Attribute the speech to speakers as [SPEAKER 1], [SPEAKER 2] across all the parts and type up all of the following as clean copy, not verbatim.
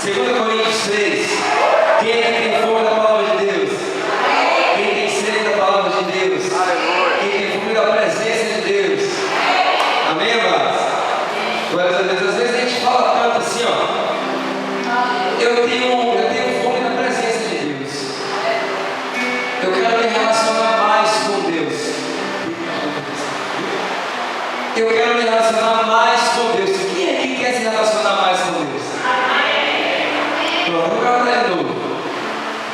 [SPEAKER 1] 2 Coríntios 3. Quem é que tem fome da palavra de Deus? Quem tem sede da palavra de Deus? Quem tem fome da presença de Deus? Amém, amados? Glórias a Deus. Às vezes a gente fala tanto assim, ó. Eu tenho fome da presença de Deus. Eu quero me relacionar mais com Deus. Eu quero me relacionar mais com Deus. Quem é que quer se relacionar mais com Deus? Pronto, vou perguntar de novo.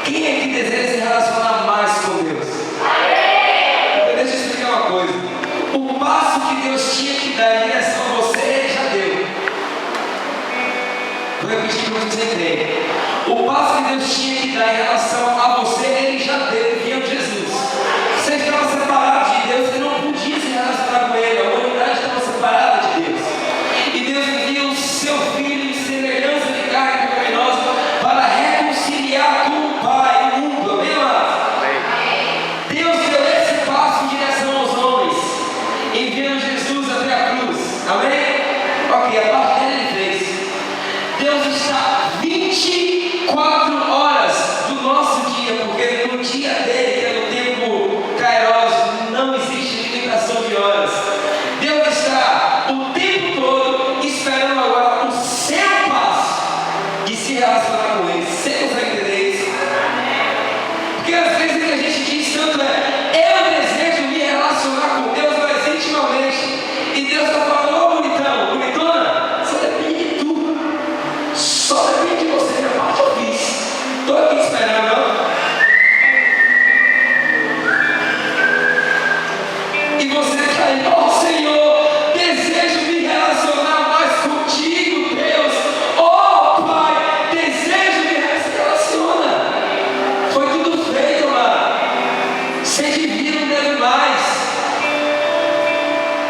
[SPEAKER 1] Quem é que deseja se relacionar mais com Deus? Então, deixa eu explicar uma coisa. O passo que Deus tinha que dar em direção a você, Ele já deu. Vou repetir para vocês entenderem. O passo que Deus tinha que dar em relação a você, Ele já deu, enviando Jesus. Você estava separado de Deus, você não podia se relacionar com Ele. A humanidade estava separada de Deus. E Deus envia o seu Filho em semelhança de carne pecaminosa para reconciliar com o Pai o mundo. Amém, amados? Deus deu esse passo em direção aos homens, enviando Jesus até a cruz. Amém? Ok, a parte dele Ele fez. Deus está 24 horas do nosso dia, porque no dia dele, que é no tempo kairos, não existe limitação de horas. Deus está o tempo todo esperando agora o seu passo de se relacionar com Ele. Você consegue entender isso? Porque às vezes o que a gente diz tanto é: eu desejo me relacionar com Deus mais intimamente. E Deus está falando: ô bonitão, bonitona, só depende de tu. Só depende de você, minha parte eu fiz. Estou aqui esperando, não? E você está aí: ó Senhor, desejo me relacionar mais contigo, Deus. Ó Pai, desejo me relacionar. Foi tudo feito, amado. Ser divino não deve mais.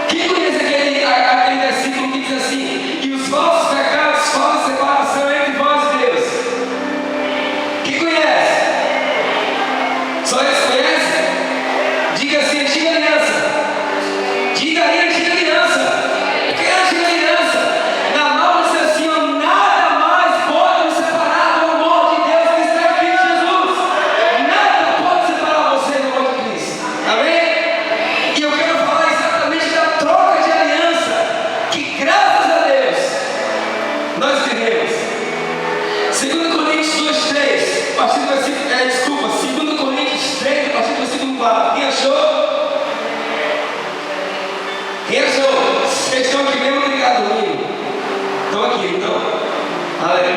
[SPEAKER 1] Quem conhece aquele versículo que diz assim: e os vossos pecados fazem separação entre vós e Deus? Quem conhece? Só eles conhecem? Diga assim: antiga aliança. Diga aí, antiga aliança. Quem é a antiga aliança? Na nova diz assim: ó, nada mais pode nos separar do amor de Deus que está em Cristo Jesus. Nada pode separar você do amor de Cristo. Amém? E eu quero falar exatamente da troca de aliança, que graças a Deus nós vivemos. 2 Coríntios 2:3, a partir do versículo, 2 Coríntios 3, a partir do versículo 4. Quem achou? Quem achou? Vocês estão aqui mesmo, obrigado, domingo. Estão aqui, então.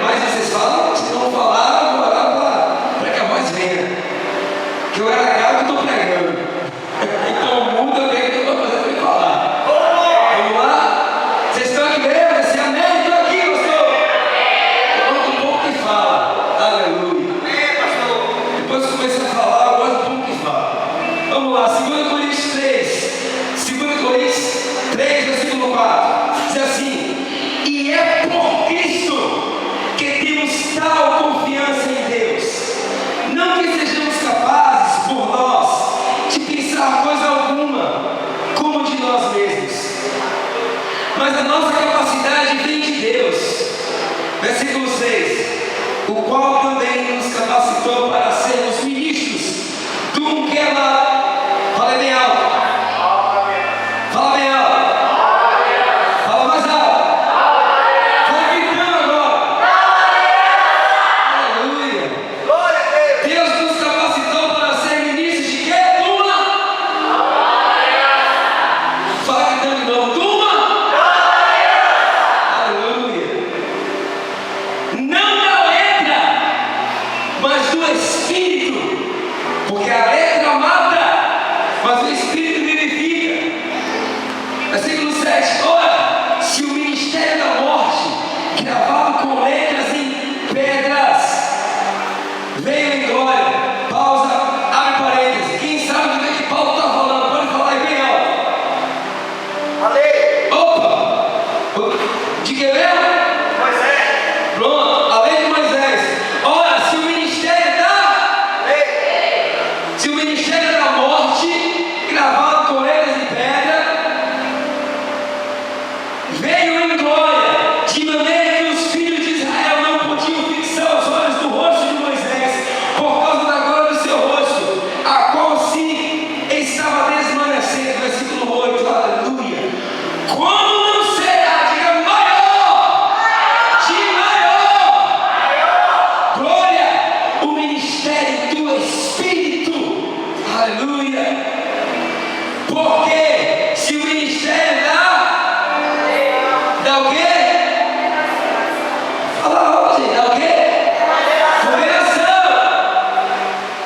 [SPEAKER 1] Mas vocês falam, se não falar, eu vou orar para que a voz venha. Que eu era gago e estou pregando. Então o mundo também que eu estou fazendo me falar. Vamos lá? Vocês estão aqui mesmo? Assim, amém? Estou aqui, pastor. Eu gosto do povo que fala. Aleluia. Depois que começa a falar, eu gosto do povo que fala. Vamos lá, 2 Coríntios 3. 2 Coríntios 3, versículo 4. Diz assim: e é por Cristo que temos tal confiança em Deus. Não que sejamos capazes, por nós, de pensar coisa alguma como de nós mesmos, mas a nossa capacidade vem de Deus. Versículo 6: o qual também nos capacitou para sermos ministros do um que é lá. Fala bem alto. Fala bem alto. Fala mais alto. Fala gritando agora. Aleluia. Deus nos capacitou para ser ministros de quê? Turma? Fala gritando de novo. Turma? Aleluia. Não da letra, mas do Espírito. Porque a letra mata, mas o Espírito vivifica. Versículo 7. Ora, se o ministério da morte, gravado com letras em pedras, veio em glória. Pausa, abre parênteses. Quem sabe do que Paulo está falando? Pode falar aí bem alto. Opa! De que mesmo? Pronto, a lei de Moisés. Ora, se o ministério da morte, gravado com letras em pedra, veio em glória, de maneira que os filhos de Israel não podiam gente? Dá o quê? Condenação.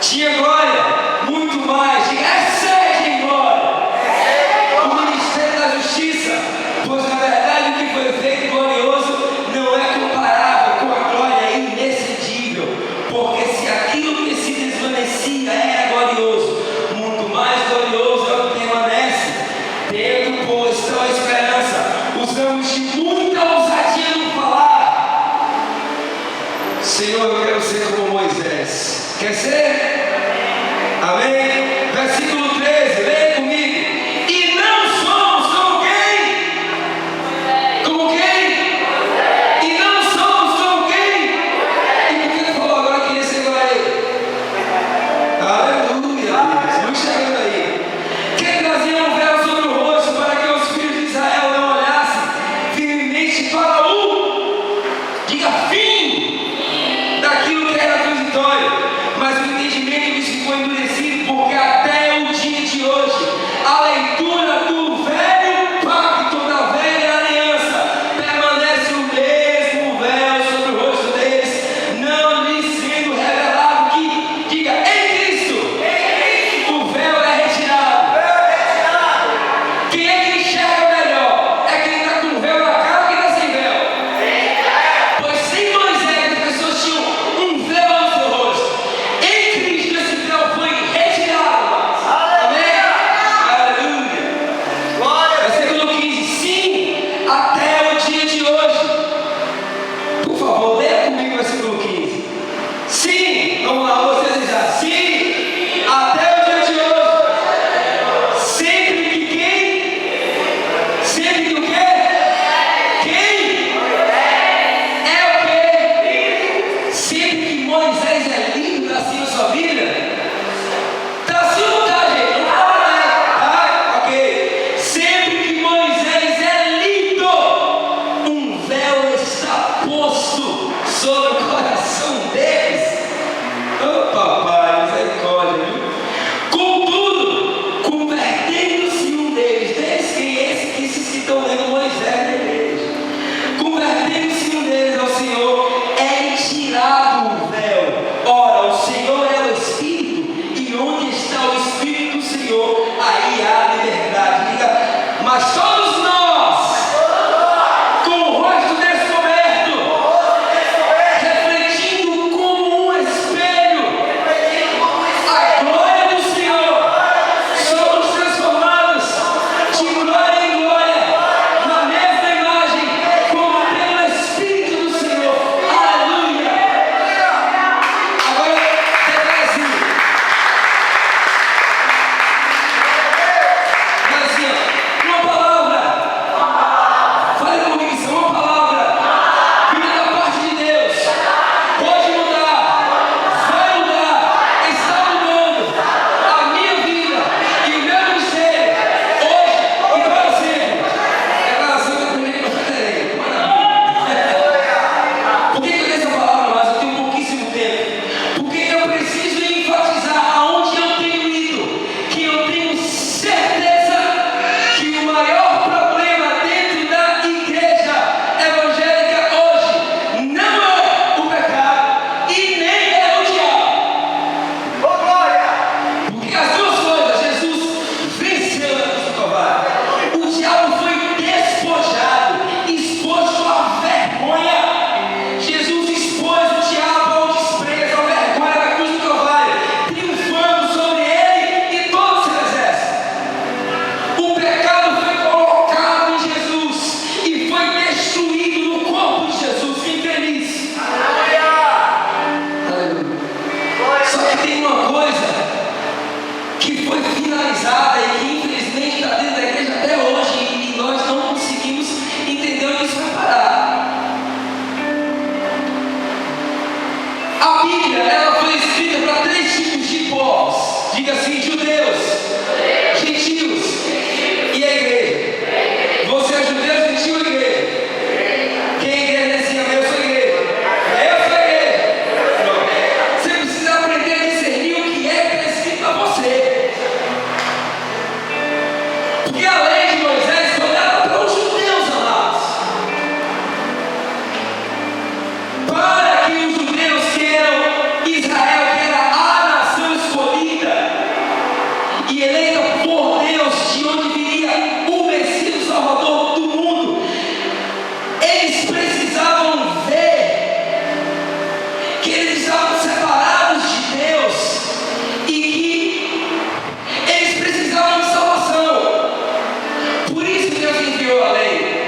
[SPEAKER 1] Tinha glória, muito mais. Excede em glória. O ministério da justiça, pois na verdade o que foi feito glorioso não é comparável com a glória inexcedível, porque se aquilo que se desvanecia era glorioso, muito mais glorioso é o que permanece, tendo, pois, tal esperança, usamos de muita ousadia no falar. Senhor, eu quero ser como Moisés. Quer ser? Amém? Versículo 13, leia comigo. E não somos como quem? Como quem? E não somos como quem? E por que ele falou agora que ia ser igual a ele? Aleluia, Deus. Vamos chegando aí. Quem trazia um véu sobre o rosto para que os filhos de Israel não olhassem firmemente para o, diga, fim daquilo que era transitório, mas o entendimento lhes ficou endurecido, porque até o dia de hoje a leitura do velho pacto, da velha aliança, permanece o mesmo véu sobre o rosto deles, não lhes sendo revelado que, diga, em Cristo, o véu é retirado. Quem é que enxerga melhor? É quem está com o véu na cara ou quem está sem véu? Pois sem Moisés as pessoas tinham um véu no seu rosto. Em Cristo esse véu foi retirado. Amém? Aleluia. Versículo 15. Sim, até o dia de hoje. Por favor, leia comigo o versículo 15. Sim, vamos lá, vocês já. Sim, até o dia de hoje. Sempre que quem? Sempre que o quê? Quem? É o quê? Sempre que Moisés é lindo, tá assim na sua vida? Tá assim ou não tá, gente? Não tá, né? Tá? Ok. Sempre que Moisés é lindo, um véu está posto sobre o coração deles. Oh, papai, misericórdia, viu? Contudo, convertendo-se um deles, quem é esse que se citou lendo Moisés na igreja? Convertendo-se um deles ao Senhor, é tirado o véu. Ora, o Senhor é o Espírito, e onde está o Espírito do Senhor, aí há liberdade. Diga, mas todos nós, com o rosto descoberto, refletindo como um espelho a glória do Senhor, somos transformados de glória em glória na mesma imagem, como pelo Espírito do Senhor. Aleluia! Agora, declara assim. Fala assim, ó, uma palavra. Fale comigo, isso é uma palavra. Vinda da parte de Deus. Pode mudar, vai mudar, está mudando a minha vida e o meu ministério, hoje e para sempre. Declaração que eu comigo no Federei. Por que eu dei essa palavra, mas eu tenho pouquíssimo tempo? Porque eu preciso enfatizar aonde eu tenho ido, que eu tenho certeza que o maior problema dentro da igreja evangélica hoje não é o pecado e nem é o diabo. Porque as duas coisas, Jesus venceu na cruz do Calvário. O diabo foi despojado, exposto à vergonha. Jesus expôs o diabo ao desprezo, à vergonha da cruz do Calvário, triunfando sobre ele e todo o seu exército. O pecado foi colocado em Jesus e foi destruído no corpo de Jesus. Quem crê nisso? Aleluia. Só que tem uma coisa que foi finalizada e que infelizmente está dentro da igreja até hoje e nós não conseguimos entender onde isso vai parar. A Bíblia, ela foi escrita para 3 tipos de povos. Diga assim, judeus, gentios e a igreja. Você é judeu, gentil ou igreja? Quem é igreja nesse ano? Eu sou igreja. Eu sou igreja. Pronto. Você precisa aprender a discernir o que é que está escrito para você. Porque a lei de Moisés foi dada para os judeus, amados. Para não ver que eles estavam separados de Deus e que eles precisavam de salvação. Por isso Deus enviou a lei.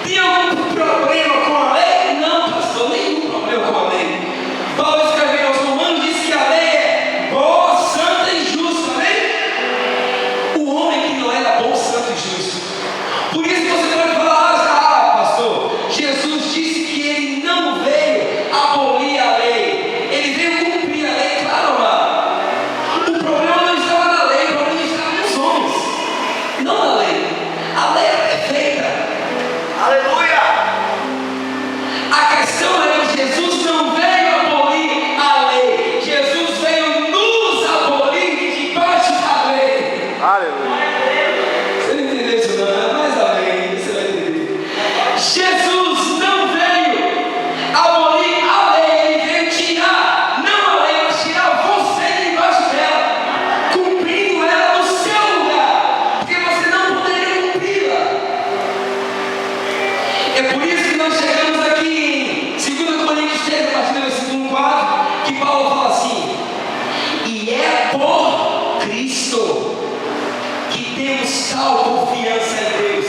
[SPEAKER 1] Tem algum problema com a lei? Não, pastor, nenhum problema com a lei. Paulo escreveu aos Romanos, diz que a lei é boa, santa e justa, amém? O homem que não era bom, santo e justo. Por isso você pode falar, pastor, Jesus disse que ele não veio abolir a lei, ele veio cumprir a lei, claro, amado. O problema não estava na lei, o problema estava nos homens, não na lei. A lei é perfeita. Aleluia! A questão é que Jesus não veio abolir a lei, Jesus veio nos abolir debaixo da lei.
[SPEAKER 2] Aleluia.
[SPEAKER 1] Você não entendeu isso não? Mais além, você vai entender. Jesus não veio abolir a lei, ele veio tirar, não a lei, mas tirar você debaixo dela, cumprindo ela no seu lugar, porque você não poderia cumpri-la. É por isso que nós chegamos aqui em 2 Coríntios 3, a partir do versículo 4, que Paulo fala assim: e é por Cristo que temos tal confiança em Deus.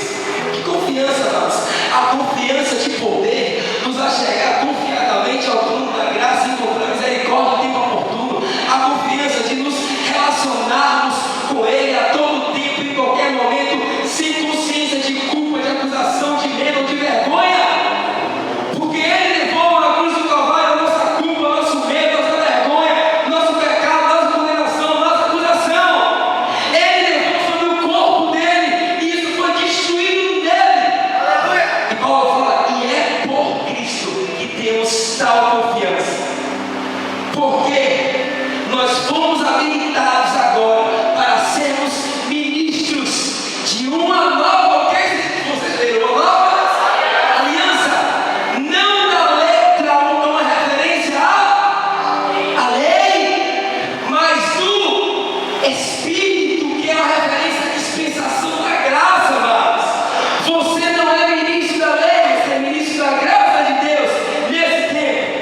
[SPEAKER 1] Que confiança, amados? A confiança de poder nos achegar confiadamente ao trono da graça e encontrar misericórdia no tempo oportuno. A confiança de nos relacionarmos com Ele a todo tempo, em qualquer momento, sem consciência de culpa, de acusação, de medo ou de vergonha. Porque Ele levou na cruz do Calvário a nossa culpa, nosso medo, nossa vergonha, nosso pecado, nossa condenação, nossa acusação. Ele levou sobre o corpo dele e isso foi destruído nele. E Paulo fala: e é por Cristo que temos tal confiança. Porque nós fomos habilitados agora para sermos ministros de uma nova, o que vocês viram? Uma nova aliança. Não da letra, uma referência à lei, mas do Espírito, que é uma referência à dispensação da graça, amados. Você não é ministro da lei, você é ministro da graça de Deus nesse tempo.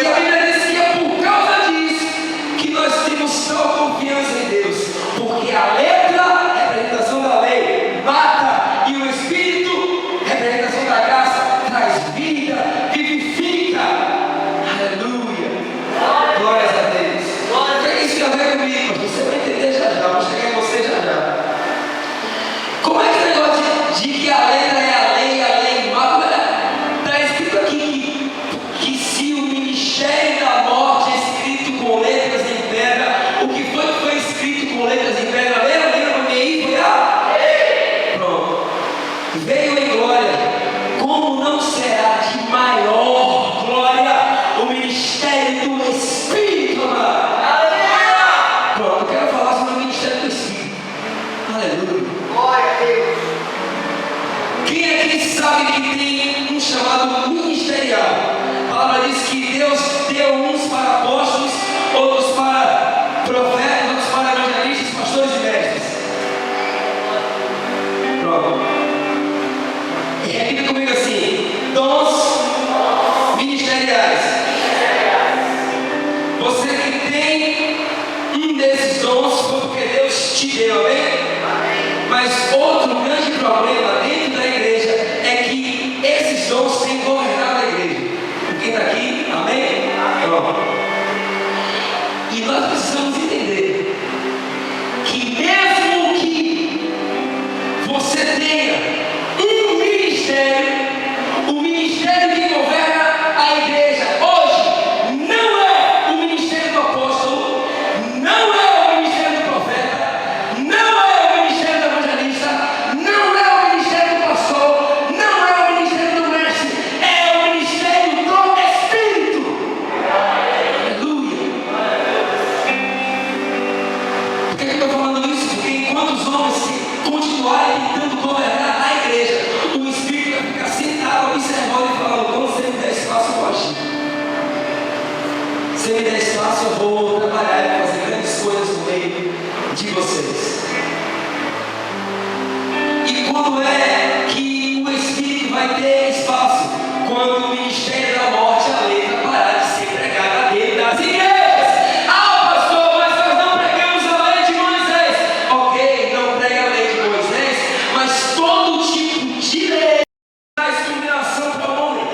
[SPEAKER 1] E a Bíblia diz que é por causa disso que nós temos tal confiança em Deus, porque a letra, representação da lei, mata, e o Espírito, representação da graça, traz vida, vivifica. Aleluia! Glórias a Deus. O que é isso tem a ver comigo? Você vai entender já já, vou chegar em você já já. Como é que é o negócio de que a letra é a lei mata? Está escrito aqui que se o ministério da morte é escrito com letras em pedra, o que foi escrito com letras em pedra? Lembra porque aí foi a lei. Pronto. Veio em glória. Como não será de maior glória o ministério do Espírito, amado? Aleluia! Pronto, eu quero falar sobre o ministério do Espírito. Aleluia.
[SPEAKER 2] Glória a Deus.
[SPEAKER 1] Quem aqui sabe que tem um chamado ministerial? A palavra diz que Deus deu uns para apóstolos, outros para profetas, outros para evangelistas, pastores e mestres. Pronto. E repita comigo assim: dons ministeriais. Você que tem um desses dons foi porque Deus te deu, amém? Mas outro grande problema dentro da igreja é que esses dons têm governado a igreja. Quem está aqui, amém? Pronto. E nós precisamos entender que mesmo que você tenha um ministério, o ministério que governa a igreja hoje não é o ministério do apóstolo, não é o ministério do profeta, não é o ministério do evangelista, não é o ministério do pastor, não é o ministério do mestre, é o ministério do Espírito. Aleluia. Por que eu estou falando isso? Porque enquanto os homens continuarem tentando governar a igreja, o Espírito vai ficar sentado, observando e falando: quando você me der espaço, eu vou agir. Se me der espaço, eu vou trabalhar e fazer grandes coisas no meio de vocês. E quando é que o Espírito vai ter espaço? quando o ministério da morte, a lei vai parar de ser pregada dentro das igrejas. Ah, pastor, mas nós não pregamos a lei de Moisés. Ok, não prega a lei de Moisés, mas todo tipo de lei traz condenação para o homem.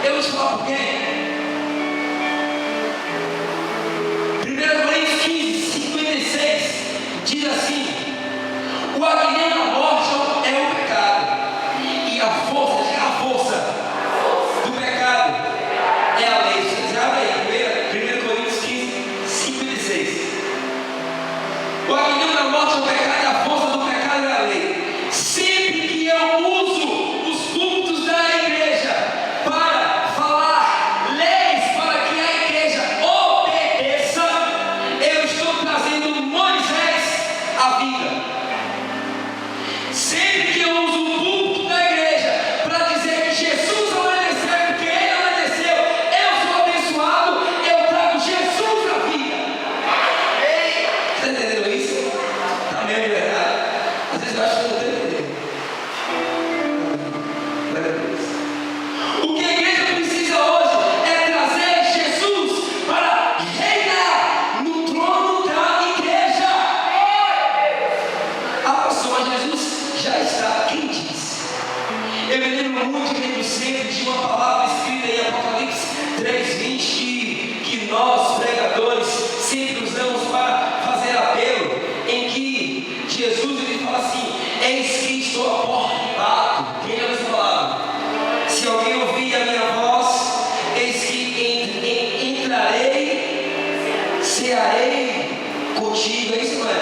[SPEAKER 1] Eu vou te falar por quê. 1 Coríntios 15, 56 diz assim: o aguilhão da morte é o pecado, e a força do pecado é a lei. Você abre aí, 1 Coríntios 15, 56. O aguilhão da morte é o pecado, e a força do pecado é a lei. Sempre que eu uso os cultos da igreja para falar leis para que a igreja obedeça, eu estou trazendo Moisés à vida. Sempre que eu uso o púlpito da igreja para dizer que Jesus obedeceu, porque ele obedeceu, eu sou abençoado, eu trago Jesus à vida. Está entendendo isso? Está meio de verdade. Às vezes eu acho que eu não estou entendendo. Glória a Deus. O que a igreja precisa hoje é trazer Jesus para reinar no trono da igreja. Ah, pastor, mas Jesus já está. Quem disse? Eu me lembro muito sempre de uma palavra escrita em Apocalipse 3:20 que nós, pregadores, sempre usamos para fazer apelo, em que Jesus ele fala assim: eis que estou à porta e bato. Quem já ouviu essa palavra? Se alguém ouvir a minha voz, eis que entrarei, cearei contigo. É isso, não é?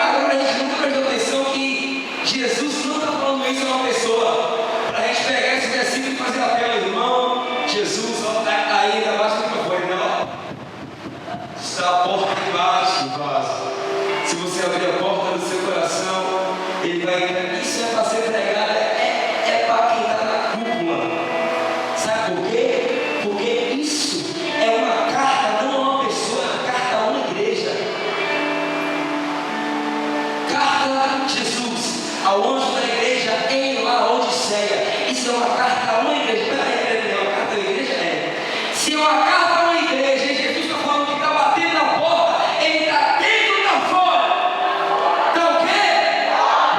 [SPEAKER 1] Agora a gente nunca prestou atenção que Jesus não está falando isso a uma pessoa. Para a gente pegar esse versículo e fazer apelo, irmão, Jesus, ó, aí ainda bate o microfone, não? Está a porta e bate, vaso. Se você abrir a porta do seu coração, ele vai entrar. Isso é para ser pregado, é para quem está na cúpula. Sabe por quê? Porque isso é uma carta, não a uma pessoa, é uma carta a uma igreja. Carta de Jesus ao anjo da igreja em Laodiceia. Isso é uma carta a uma igreja. Peraí, é uma carta a uma igreja? É. Se é uma carta a uma igreja, e Jesus está falando que está batendo na porta, ele está dentro ou está fora? Está o quê?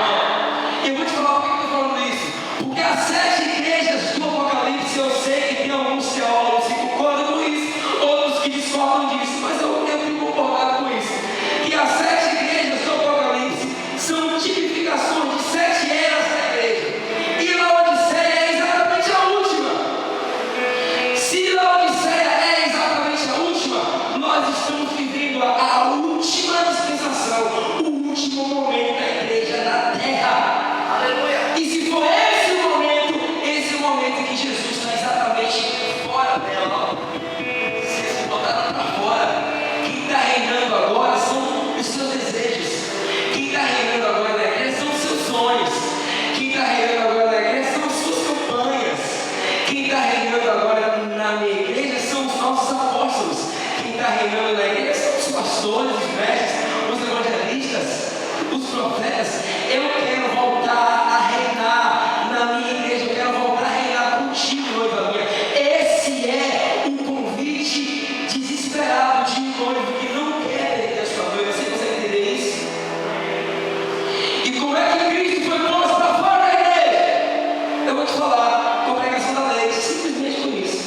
[SPEAKER 1] Não. Eu vou te falar por que eu estou falando isso. Porque as 7 igrejas do Apocalipse, eu sei que tem alguns teólogos que concordam com isso, outros que discordam disso, mas eu tenho concordado com isso. Que as 7 igrejas do Apocalipse são tipificações de 7 eras da igreja. E Laodiceia é exatamente a última. Se Laodiceia é exatamente a última, nós estamos vivendo a última dispensação, o último momento da igreja na terra. Aleluia. E se for esse é o momento em que Jesus está exatamente fora dela. Vocês se botaram para fora. Quem está reinando agora são os seus desejos. Quem está reinando agora na igreja são os seus sonhos. Quem está reinando agora na igreja são as suas campanhas. Quem está reinando agora na minha igreja são os nossos apóstolos. Quem está reinando na igreja são os pastores, os mestres, os evangelistas, os profetas. Eu quero voltar a reinar na minha igreja. Eu quero voltar a reinar contigo, noiva minha. Esse é um convite desesperado de um noivo que não quer perder a sua noiva. Você consegue entender isso? E como é que Cristo foi posto para fora da igreja? Eu vou te falar, com a pregação da lei, simplesmente por isso.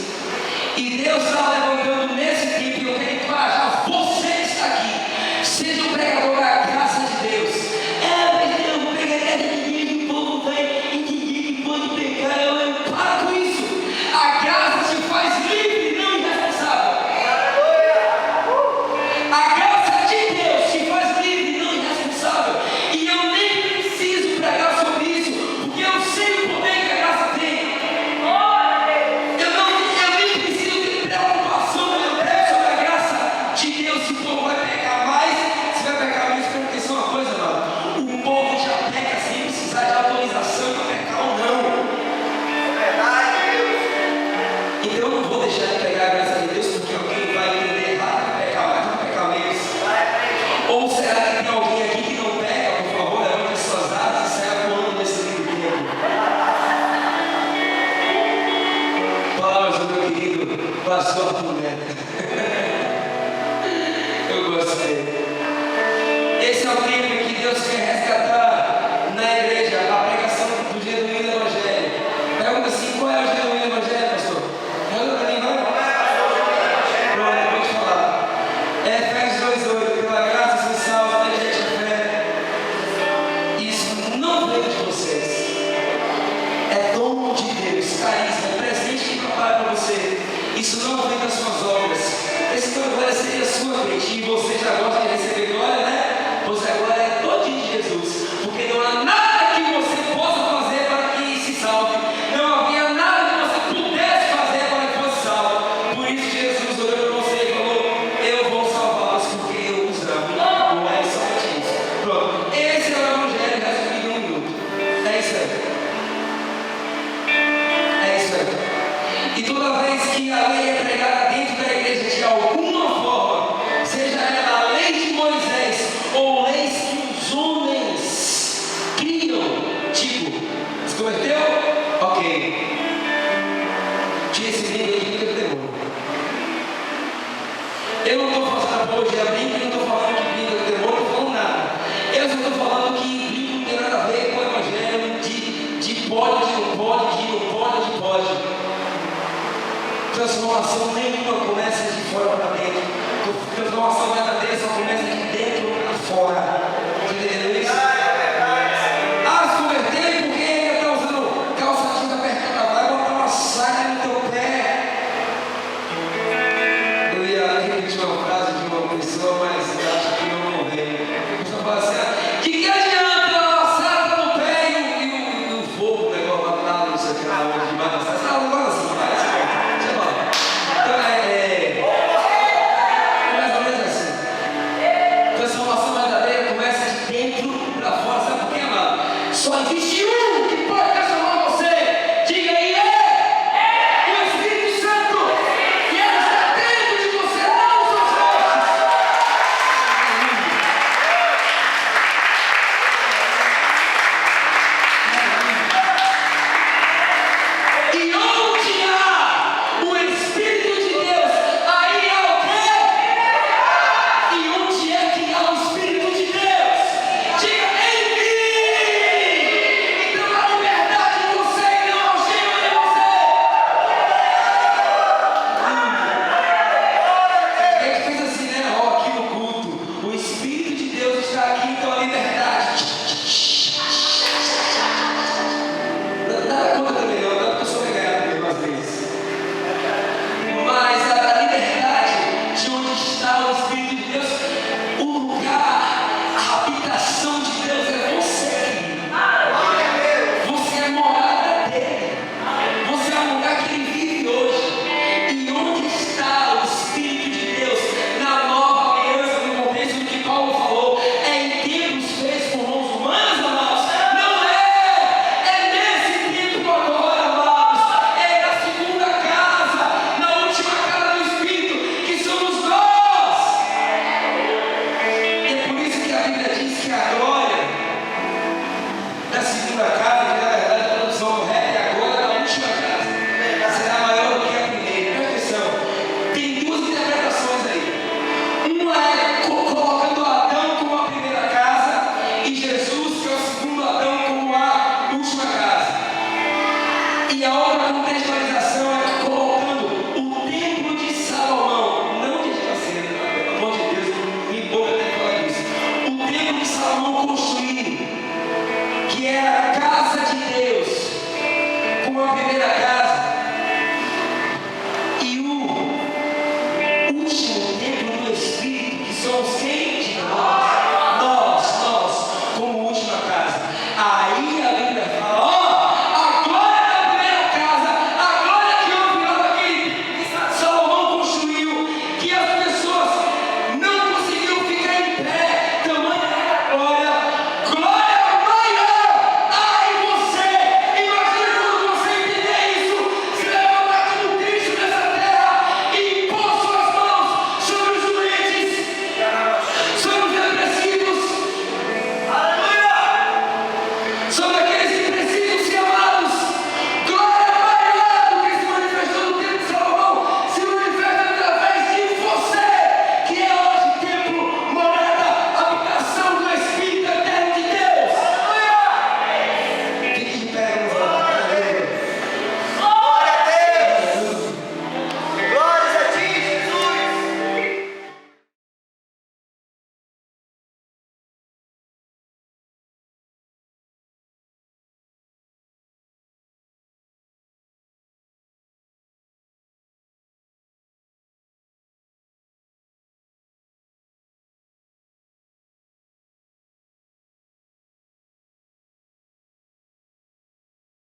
[SPEAKER 1] E Deus está levantando nesse tempo, e eu quero encorajar você que está aqui. Seja um pregador da graça de Deus. Mas eu vou pegar essa igreja e o povo vai entender que pode pecar. Para com isso. A graça te faz livre, não irresponsável. A graça de Deus te faz livre, não irresponsável. E eu nem preciso pregar sobre isso, porque eu sei o poder que a graça tem. Eu nem preciso ter preocupação quando eu prego sobre a graça de Deus. Se o povo vai pecar mais, se vai pecar menos, porque isso é uma coisa, mano. O povo já peca sem precisar de autorização para pecar ou não. Então eu não vou deixar de pegar a graça de Deus porque alguém vai entender errado, vai pecar mais, vai pecar menos. Ou será que tem alguém aqui que não peca? Por favor, levante as suas asas e saia voando nesse livro tempo. Pastor Arthur Neto. Eu gostei. Esse é o tempo em que Deus quer resgatar na igreja a pregação do genuíno evangelho. Pergunta assim: qual é o genuíno evangelho, pastor? Pergunta para mim, vai? Pronto, eu vou te falar. Efésios 2:8, pela graça sem salvo, mediante a fé. Isso não veio de vocês. É dom de Deus, carisma, é presente que prepara para você. Isso não vem das suas obras. Esse teu glória seria sua, gente. E você já gosta de receber glória, né? Pois a glória é toda de Jesus. Porque não há nada que você possa fazer para que se salve. Não havia nada que você pudesse fazer para que fosse salvo. Por isso Jesus olhou para você e falou: eu vou salvá-los porque eu os amo. Não é somente isso. Pronto. Esse é o evangelho resumido em um minuto. É isso aí. É isso aí. E toda vez que a lei é pregada dentro da igreja de alguma forma, seja ela a lei de Moisés ou leis que os homens criam, tipo, se converteu? Ok. Tinha esse livro aí que eu demônio. Eu não estou fazendo apologia a brinco, eu não estou falando que brinco é demônio, não estou falando nada. Eu só estou falando que brinco não tem nada a ver com o evangelho de pode, de não pode, de não pode, de pode. Transformação nenhuma começa de fora para dentro. Transformação verdadeira só começa de dentro para fora. Entendeu isso? Ah, se converter porque ainda está usando calça jeans apertada. Vai botar uma saia no teu pé. Eu ia repetir uma frase de uma pessoa, mas acho que não convém. A pessoa fala assim: de que adianta a saia no pé e o fogo, o negócio lá, não sei o que lá, onde vai na saia? Não, não assim, vai. Então mais ou menos assim. Transformação verdadeira começa de dentro para fora. Sabe por quê, amado? Só existe um que pode transformar você. Diga aí, o Espírito Santo. E ele está dentro de você, não os seus forças. E onde há o Espírito de Deus, aí há o quê? E onde é que há o Espírito de Deus? Diga: em mim! Então a liberdade em você e não algema em você. A gente fez assim, né? Ó, aqui no culto. O Espírito de Deus está aqui, então a liberdade. Nada contra também, não, porque eu sou regado mesmo às vezes. Mas a liberdade de onde está o Espírito de Deus, o lugar, a habitação de Deus é você. Você é morada dele. Você é o lugar que ele vive hoje. E onde está o Espírito de Deus? Na nova aliança, no contexto do que Paulo falou, é em tempos feitos por mãos humanas, amados? Não é! É nesse tempo agora, amados. É na segunda casa, na última casa do Espírito, que somos nós. E é por isso que a Bíblia diz que a glória da segunda casa, que na verdade a tradução correta é a glória da última casa, será maior do que a primeira. Presta atenção. Tem duas interpretações aí. Uma é colocando Adão como a primeira casa e Jesus, que é o segundo Adão, como a última casa. E a outra contextualização